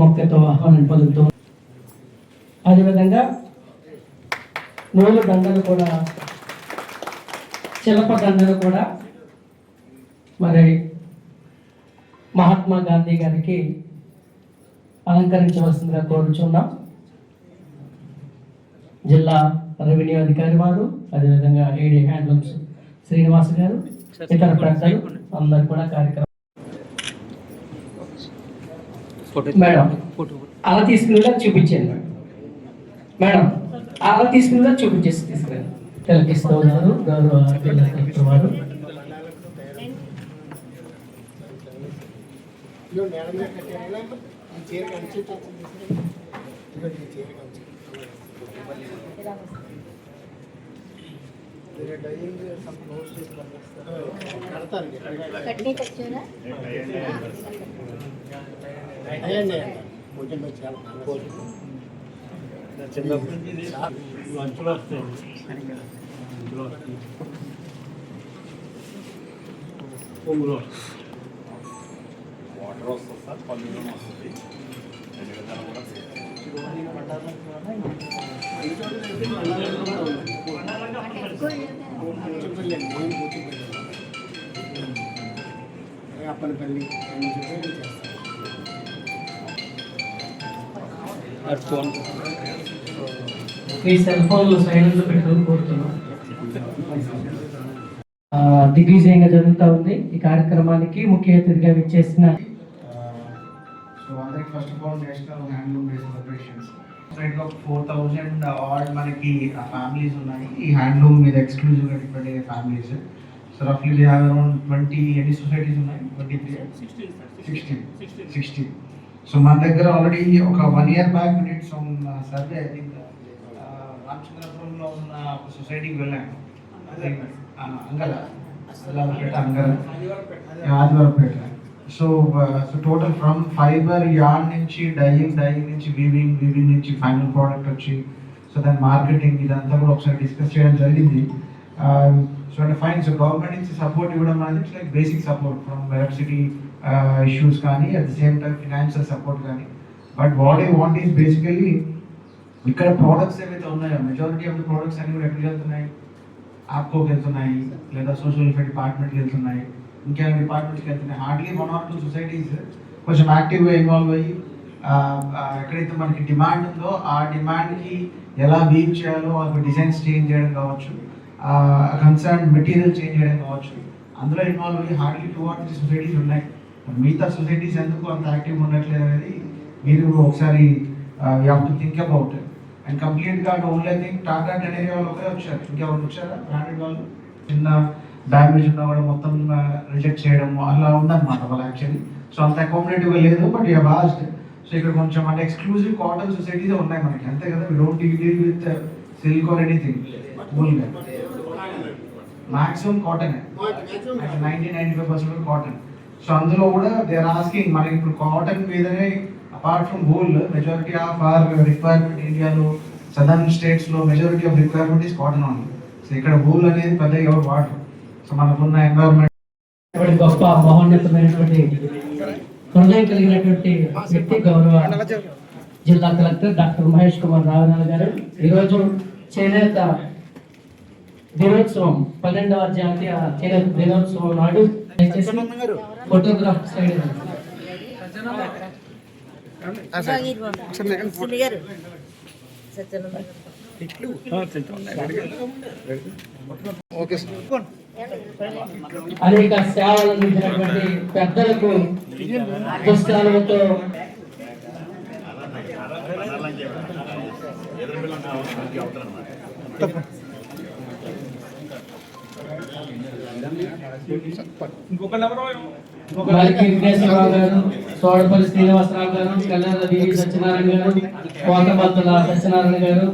మొక్కతో ఆహ్వానం పలుకుతూ అదేవిధంగా నూలు దండలు కూడా శిల్ప దండలు కూడా మరి మహాత్మా గాంధీ గారికి అలంకరించవలసిందిగా కోరుచున్నాం. జిల్లా రెవెన్యూ అధికారి వారు, అదేవిధంగా ఏడీ హ్యాండ్లూమ్స్ శ్రీనివాస్ గారు, ఇతర పెద్దలు అందరు కూడా కార్యక్రమం. మేడం అలా తీసుకుని చూపించండి. మేడం అలా తీసుకుని చూపించేసి తీసుకురండి. తిలకిస్తూ ఉన్నారు గౌరవ జిల్లా కలెక్టర్ వారు. వాటర్ వస్తుంది సార్, పన్ను వస్తుంది. అప్పనపల్లి మీ సెల్ ఫోన్ సైలెంట్ పెట్టుకుని కోరుతున్నాం. దిగ్విజయంగా జరుగుతూ ఉంది. ఈ కార్యక్రమానికి ముఖ్య అతిథిగా విచ్చేసిన first of all national handloom day celebrations 4,000 all మనకి ఫ్యామిలీస్ ఉన్నాయి ఈ హ్యాండ్లూమ్ మీద ఎక్స్క్లూజివ్గా డిపెండ్ అయ్యే ఫ్యామిలీస్. సో రఫ్లీ దే హ్యావ్ అరౌండ్ 20 ఎన్ని సొసైటీస్ ఉన్నాయి? 16. సో మన దగ్గర ఆల్రెడీ ఒక 1 year back minute some survey I think రామచంద్రపురంలో ఉన్న ఒక సొసైటీకి వెళ్ళాను. Adivarapeta. So total from fibre yarn నుంచి డైయింగ్ నుంచి వీవింగ్ నుంచి ఫైనల్ ప్రోడక్ట్ వచ్చి సో దాని మార్కెటింగ్ ఇదంతా కూడా ఒకసారి డిస్కస్ చేయడం జరిగింది. సో అంటే ఫైన్. సో గవర్నమెంట్ నుంచి సపోర్ట్ ఇవ్వడం అనేది it's like basic support from electricity issues కానీ at the same time financial support కానీ. But what I want is basically ఇక్కడ ప్రోడక్ట్స్ ఏవైతే ఉన్నాయో మెజారిటీ ఆఫ్ ద ప్రోడక్ట్స్ అన్ని కూడా ఎక్కడికి వెళ్తున్నాయి? ఆప్కోకి వెళ్తున్నాయి, లేదా సోషల్ వెల్ఫేర్ డిపార్ట్మెంట్కి వెళ్తున్నాయి, ఇంకేమైనా డిపార్ట్మెంట్స్కి వెళ్తున్నాయి. హార్డ్లీ 1 or 2 సొసైటీస్ కొంచెం యాక్టివ్గా ఇన్వాల్వ్ అయ్యి ఎక్కడైతే మనకి డిమాండ్ ఉందో ఆ డిమాండ్కి ఎలా వీవ్ చేయాలో వాళ్ళకి డిజైన్స్ చేంజ్ చేయడం కావచ్చు, కన్సర్న్ మెటీరియల్ చేంజ్ చేయడం కావచ్చు, అందులో ఇన్వాల్వ్ అయ్యి హార్డ్లీ 2 or 3 సొసైటీస్ ఉన్నాయి. మిగతా సొసైటీస్ ఎందుకు అంత యాక్టివ్గా ఉండట్లేదు అనేది మీరు ఒకసారి you have to think about. And కంప్లీట్గా ఓన్లీ థింగ్ టాటా టెనేరియా వాళ్ళు ఒకరే వచ్చారు, ఇంకెవరు వచ్చారా బ్రాండెడ్ వాళ్ళు? చిన్న డ్యామేజ్ ఉన్నా కూడా మొత్తం రిజెక్ట్ చేయడం అలా ఉందన్నమాట వాళ్ళు యాక్చువల్లీ. సో అంత అకామిడేటివ్గా లేదు. But you vast. సో ఇక్కడ కొంచెం అంటే ఎక్స్క్లూజివ్ కాటన్ సొసైటీస్ ఉన్నాయి మనకి, అంతే కదా. We don't deal with silk or anything. ఓన్గా మ్యాక్సిమం కాటనే, 90-95% కాటన్. సో అందులో కూడా దే ఆర్ ఆస్కింగ్ మనకి ఇప్పుడు కాటన్ మీదనే apart from wool majority of our requirement ఇండియాలో సదర్న్ స్టేట్స్లో majority of requirement is cotton only. So ఇక్కడ వూల్ అనేది పెద్దగా ఎవరు వాడరు. సో మనకున్న ఎన్వైరన్మెంట్ గొప్ప మహోన్నతమైనటువంటి హృదయం కలిగినటువంటి వ్యక్తి గౌరవ జిల్లా కలెక్టర్ డాక్టర్ మహేష్ కుమార్ రావనాల్ గారు ఈరోజు చేనేత దినోత్సవం 12వ జాతీయ చేనేత దినోత్సవం నాడు ఫోటోగ్రాఫ్ సైడ్ అనేక సేవలు అందించినటువంటి పెద్దలకు పుస్తకాలతో విఘ్నేశ్వరరావు గారు, సోడపల్లి శ్రీనివాసరావు గారు, కళ్యాణ దేవి సత్యనారాయణ గారు, కోటబద్దల సత్యనారాయణ గారు,